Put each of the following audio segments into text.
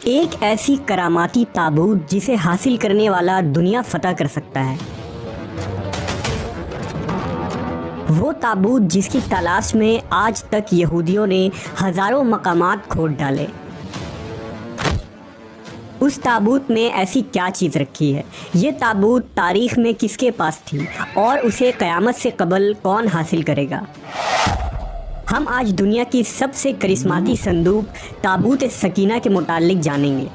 ایک ایسی کراماتی تابوت جسے حاصل کرنے والا دنیا فتح کر سکتا ہے، وہ تابوت جس کی تلاش میں آج تک یہودیوں نے ہزاروں مقامات کھود ڈالے۔ اس تابوت میں ایسی کیا چیز رکھی ہے؟ یہ تابوت تاریخ میں کس کے پاس تھی اور اسے قیامت سے قبل کون حاصل کرے گا؟ ہم آج دنیا کی سب سے کرسماتی صندوق تابوت سکینہ کے متعلق جانیں گے۔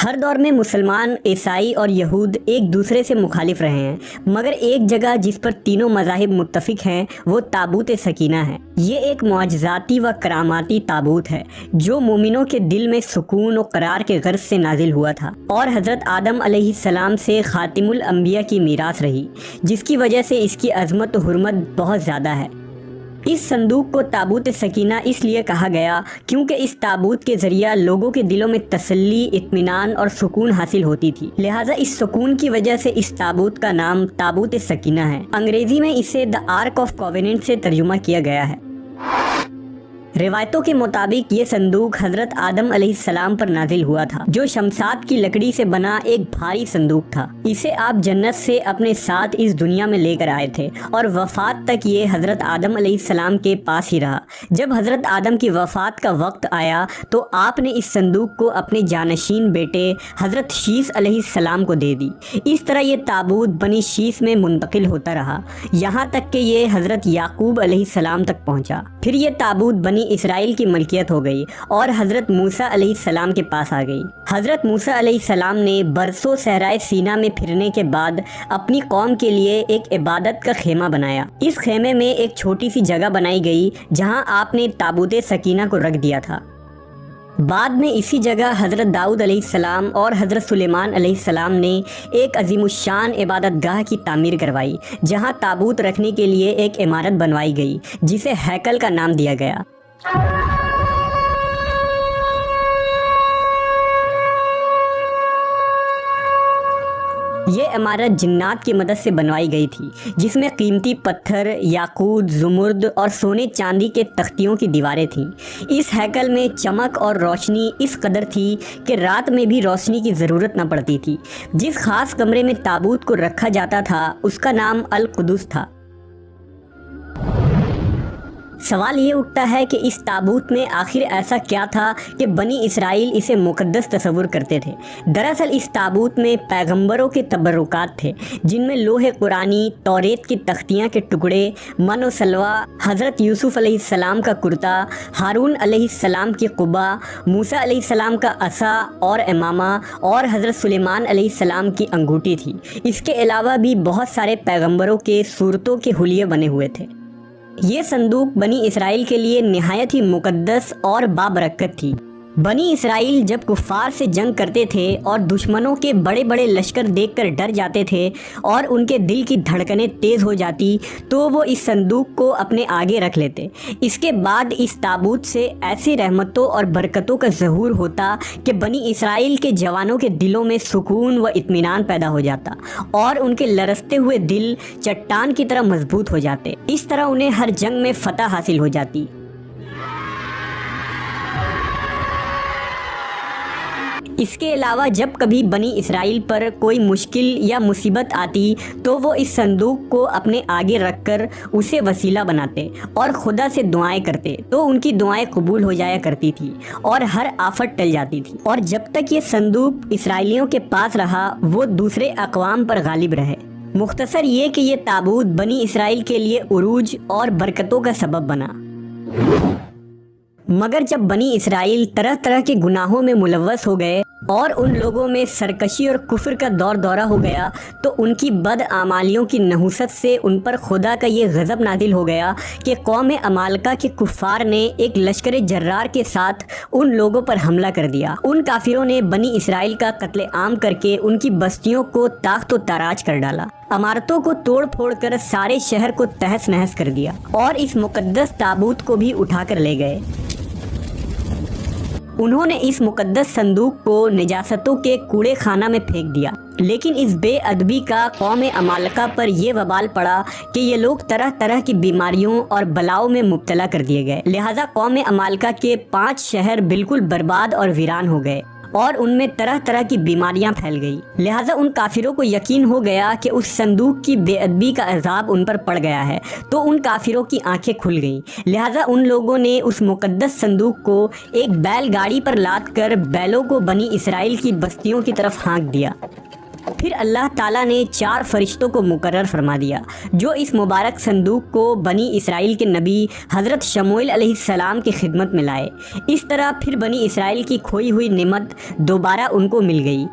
ہر دور میں مسلمان، عیسائی اور یہود ایک دوسرے سے مخالف رہے ہیں، مگر ایک جگہ جس پر تینوں مذاہب متفق ہیں وہ تابوت سکینہ ہے۔ یہ ایک معجزاتی و کراماتی تابوت ہے جو مومنوں کے دل میں سکون و قرار کے غرض سے نازل ہوا تھا اور حضرت آدم علیہ السلام سے خاتم الانبیاء کی میراث رہی، جس کی وجہ سے اس کی عظمت و حرمت بہت زیادہ ہے۔ اس صندوق کو تابوت سکینہ اس لیے کہا گیا کیونکہ اس تابوت کے ذریعہ لوگوں کے دلوں میں تسلی، اطمینان اور سکون حاصل ہوتی تھی، لہٰذا اس سکون کی وجہ سے اس تابوت کا نام تابوت سکینہ ہے۔ انگریزی میں اسے دی آرک آف کووننٹ سے ترجمہ کیا گیا ہے۔ روایتوں کے مطابق یہ صندوق حضرت آدم علیہ السلام پر نازل ہوا تھا، جو شمشاد کی لکڑی سے بنا ایک بھاری صندوق تھا۔ اسے آپ جنت سے اپنے ساتھ اس دنیا میں لے کر آئے تھے اور وفات تک یہ حضرت آدم علیہ السلام کے پاس ہی رہا۔ جب حضرت آدم کی وفات کا وقت آیا تو آپ نے اس صندوق کو اپنے جانشین بیٹے حضرت شیث علیہ السلام کو دے دی۔ اس طرح یہ تابوت بنی شیث میں منتقل ہوتا رہا، یہاں تک کہ یہ حضرت یعقوب علیہ السلام تک پہنچا۔ پھر یہ تابوت بنی اسرائیل کی ملکیت ہو گئی اور حضرت موسیٰ علیہ السلام کے پاس آ گئی۔ حضرت موسیٰ علیہ السلام نے برسوں صحرائے سینا میں پھرنے کے بعد اپنی قوم کے لیے ایک عبادت کا خیمہ بنایا۔ اس خیمے میں ایک چھوٹی سی جگہ بنائی گئی جہاں آپ نے تابوت سکینہ کو رکھ دیا تھا۔ بعد میں اسی جگہ حضرت داؤد علیہ السلام اور حضرت سلیمان علیہ السلام نے ایک عظیم الشان عبادت گاہ کی تعمیر کروائی، جہاں تابوت رکھنے کے لیے ایک عمارت بنوائی گئی جسے ہیکل کا نام دیا گیا۔ یہ عمارت جنات کی مدد سے بنوائی گئی تھی، جس میں قیمتی پتھر، یاقوت، زمرد اور سونے چاندی کے تختیوں کی دیواریں تھیں۔ اس ہیکل میں چمک اور روشنی اس قدر تھی کہ رات میں بھی روشنی کی ضرورت نہ پڑتی تھی۔ جس خاص کمرے میں تابوت کو رکھا جاتا تھا اس کا نام القدس تھا۔ سوال یہ اٹھتا ہے کہ اس تابوت میں آخر ایسا کیا تھا کہ بنی اسرائیل اسے مقدس تصور کرتے تھے؟ دراصل اس تابوت میں پیغمبروں کے تبرکات تھے، جن میں لوح قرآنی، توریت کی تختیاں کے ٹکڑے، من و سلوہ، حضرت یوسف علیہ السلام کا کرتا، ہارون علیہ السلام کی قبا، موسیٰ علیہ السلام کا عصا اور امامہ اور حضرت سلیمان علیہ السلام کی انگوٹھی تھی۔ اس کے علاوہ بھی بہت سارے پیغمبروں کے صورتوں کے حلیے بنے ہوئے تھے۔ یہ صندوق بنی اسرائیل کے لیے نہایت ہی مقدس اور بابرکت تھی۔ بنی اسرائیل جب کفار سے جنگ کرتے تھے اور دشمنوں کے بڑے بڑے لشکر دیکھ کر ڈر جاتے تھے اور ان کے دل کی دھڑکنیں تیز ہو جاتی تو وہ اس صندوق کو اپنے آگے رکھ لیتے۔ اس کے بعد اس تابوت سے ایسی رحمتوں اور برکتوں کا ظہور ہوتا کہ بنی اسرائیل کے جوانوں کے دلوں میں سکون و اطمینان پیدا ہو جاتا اور ان کے لرزتے ہوئے دل چٹان کی طرح مضبوط ہو جاتے۔ اس طرح انہیں ہر جنگ میں فتح حاصل ہو جاتی۔ اس کے علاوہ جب کبھی بنی اسرائیل پر کوئی مشکل یا مصیبت آتی تو وہ اس صندوق کو اپنے آگے رکھ کر اسے وسیلہ بناتے اور خدا سے دعائیں کرتے تو ان کی دعائیں قبول ہو جایا کرتی تھی اور ہر آفت ٹل جاتی تھی۔ اور جب تک یہ صندوق اسرائیلیوں کے پاس رہا وہ دوسرے اقوام پر غالب رہے۔ مختصر یہ کہ یہ تابوت بنی اسرائیل کے لیے عروج اور برکتوں کا سبب بنا۔ مگر جب بنی اسرائیل طرح طرح کے گناہوں میں ملوث ہو گئے اور ان لوگوں میں سرکشی اور کفر کا دورہ ہو گیا تو ان کی بدعمالیوں کی نحوست سے ان پر خدا کا یہ غضب نازل ہو گیا کہ قوم عمالقہ کے کفار نے ایک لشکر جرار کے ساتھ ان لوگوں پر حملہ کر دیا۔ ان کافروں نے بنی اسرائیل کا قتل عام کر کے ان کی بستیوں کو تاخت و تاراج کر ڈالا، عمارتوں کو توڑ پھوڑ کر سارے شہر کو تہس نہس کر دیا اور اس مقدس تابوت کو بھی اٹھا کر لے گئے۔ انہوں نے اس مقدس صندوق کو نجاستوں کے کوڑے خانہ میں پھینک دیا۔ لیکن اس بے ادبی کا قوم عمالقہ پر یہ وبال پڑا کہ یہ لوگ طرح طرح کی بیماریوں اور بلاؤں میں مبتلا کر دیے گئے، لہٰذا قوم عمالقہ کے 5 شہر بالکل برباد اور ویران ہو گئے اور ان میں طرح طرح کی بیماریاں پھیل گئی۔ لہٰذا ان کافروں کو یقین ہو گیا کہ اس صندوق کی بے ادبی کا عذاب ان پر پڑ گیا ہے، تو ان کافروں کی آنکھیں کھل گئیں۔ لہٰذا ان لوگوں نے اس مقدس صندوق کو ایک بیل گاڑی پر لاد کر بیلوں کو بنی اسرائیل کی بستیوں کی طرف ہانک دیا۔ پھر اللہ تعالیٰ نے 4 فرشتوں کو مقرر فرما دیا جو اس مبارک صندوق کو بنی اسرائیل کے نبی حضرت شموئیل علیہ السلام کی خدمت میں لائے۔ اس طرح پھر بنی اسرائیل کی کھوئی ہوئی نعمت دوبارہ ان کو مل گئی۔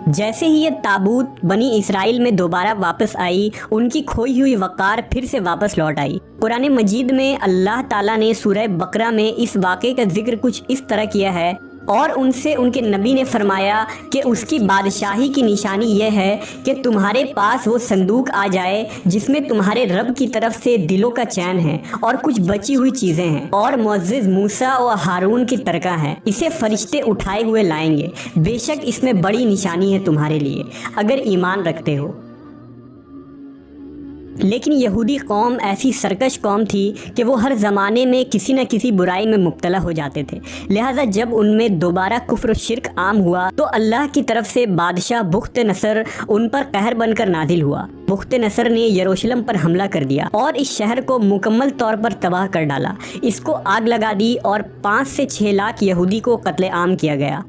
جیسے ہی یہ تابوت بنی اسرائیل میں دوبارہ واپس آئی، ان کی کھوئی ہوئی وقار پھر سے واپس لوٹ آئی۔ قرآن مجید میں اللہ تعالیٰ نے سورہ بقرہ میں اس واقعے کا ذکر کچھ اس طرح کیا ہے، اور ان سے ان کے نبی نے فرمایا کہ اس کی بادشاہی کی نشانی یہ ہے کہ تمہارے پاس وہ صندوق آ جائے جس میں تمہارے رب کی طرف سے دلوں کا چین ہے اور کچھ بچی ہوئی چیزیں ہیں اور معزز موسیٰ و ہارون کی ترکہ ہے، اسے فرشتے اٹھائے ہوئے لائیں گے، بے شک اس میں بڑی نشانی ہے تمہارے لیے اگر ایمان رکھتے ہو۔ لیکن یہودی قوم ایسی سرکش قوم تھی کہ وہ ہر زمانے میں کسی نہ کسی برائی میں مبتلا ہو جاتے تھے، لہٰذا جب ان میں دوبارہ کفر و شرک عام ہوا تو اللہ کی طرف سے بادشاہ بخت نصر ان پر قہر بن کر نازل ہوا۔ بخت نصر نے یروشلم پر حملہ کر دیا اور اس شہر کو مکمل طور پر تباہ کر ڈالا، اس کو آگ لگا دی اور 5 سے 6 لاکھ یہودی کو قتل عام کیا گیا۔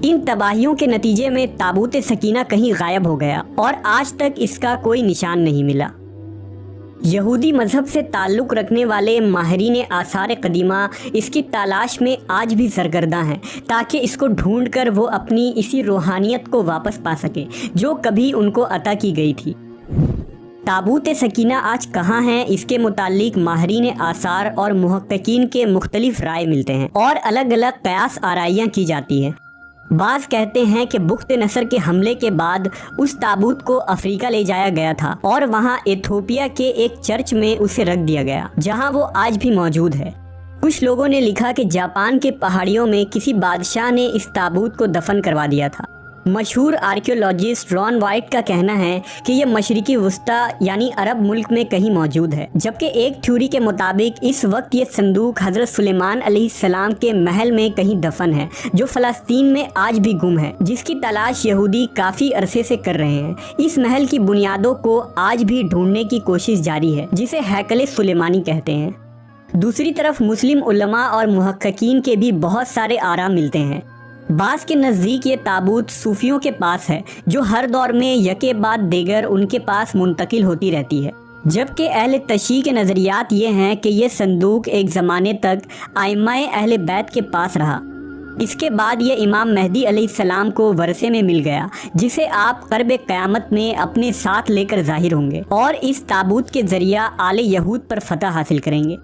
ان تباہیوں کے نتیجے میں تابوت سکینہ کہیں غائب ہو گیا اور آج تک اس کا کوئی نشان نہیں ملا۔ یہودی مذہب سے تعلق رکھنے والے ماہرین آثار قدیمہ اس کی تلاش میں آج بھی سرگرداں ہیں تاکہ اس کو ڈھونڈ کر وہ اپنی اسی روحانیت کو واپس پا سکیں جو کبھی ان کو عطا کی گئی تھی۔ تابوت سکینہ آج کہاں ہیں، اس کے متعلق ماہرین آثار اور محققین کے مختلف رائے ملتے ہیں اور الگ الگ قیاس آرائیاں کی جاتی ہیں۔ بعض کہتے ہیں کہ بخت نصر کے حملے کے بعد اس تابوت کو افریقہ لے جایا گیا تھا اور وہاں ایتھوپیا کے ایک چرچ میں اسے رکھ دیا گیا جہاں وہ آج بھی موجود ہے۔ کچھ لوگوں نے لکھا کہ جاپان کے پہاڑیوں میں کسی بادشاہ نے اس تابوت کو دفن کروا دیا تھا۔ مشہور آرکیولوجسٹ ران وائٹ کا کہنا ہے کہ یہ مشرقی وسطیٰ یعنی عرب ملک میں کہیں موجود ہے، جبکہ ایک تھیوری کے مطابق اس وقت یہ صندوق حضرت سلیمان علیہ السلام کے محل میں کہیں دفن ہے جو فلسطین میں آج بھی گم ہے، جس کی تلاش یہودی کافی عرصے سے کر رہے ہیں۔ اس محل کی بنیادوں کو آج بھی ڈھونڈنے کی کوشش جاری ہے جسے ہیکل سلیمانی کہتے ہیں۔ دوسری طرف مسلم علماء اور محققین کے بھی بہت سارے آراء ملتے ہیں۔ بعض کے نزدیک یہ تابوت صوفیوں کے پاس ہے جو ہر دور میں یکے بعد دیگر ان کے پاس منتقل ہوتی رہتی ہے، جبکہ اہل تشیع کے نظریات یہ ہیں کہ یہ صندوق ایک زمانے تک ائمہ اہل بیت کے پاس رہا۔ اس کے بعد یہ امام مہدی علیہ السلام کو ورثے میں مل گیا جسے آپ قرب قیامت میں اپنے ساتھ لے کر ظاہر ہوں گے اور اس تابوت کے ذریعہ آل یہود پر فتح حاصل کریں گے۔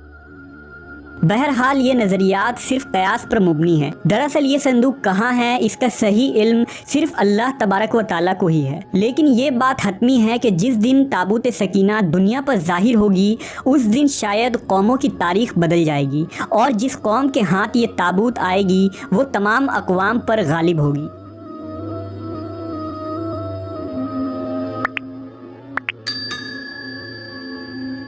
بہرحال یہ نظریات صرف قیاس پر مبنی ہے، دراصل یہ صندوق کہاں ہے اس کا صحیح علم صرف اللہ تبارک و تعالیٰ کو ہی ہے، لیکن یہ بات حتمی ہے کہ جس دن تابوت سکینہ دنیا پر ظاہر ہوگی اس دن شاید قوموں کی تاریخ بدل جائے گی اور جس قوم کے ہاتھ یہ تابوت آئے گی وہ تمام اقوام پر غالب ہوگی۔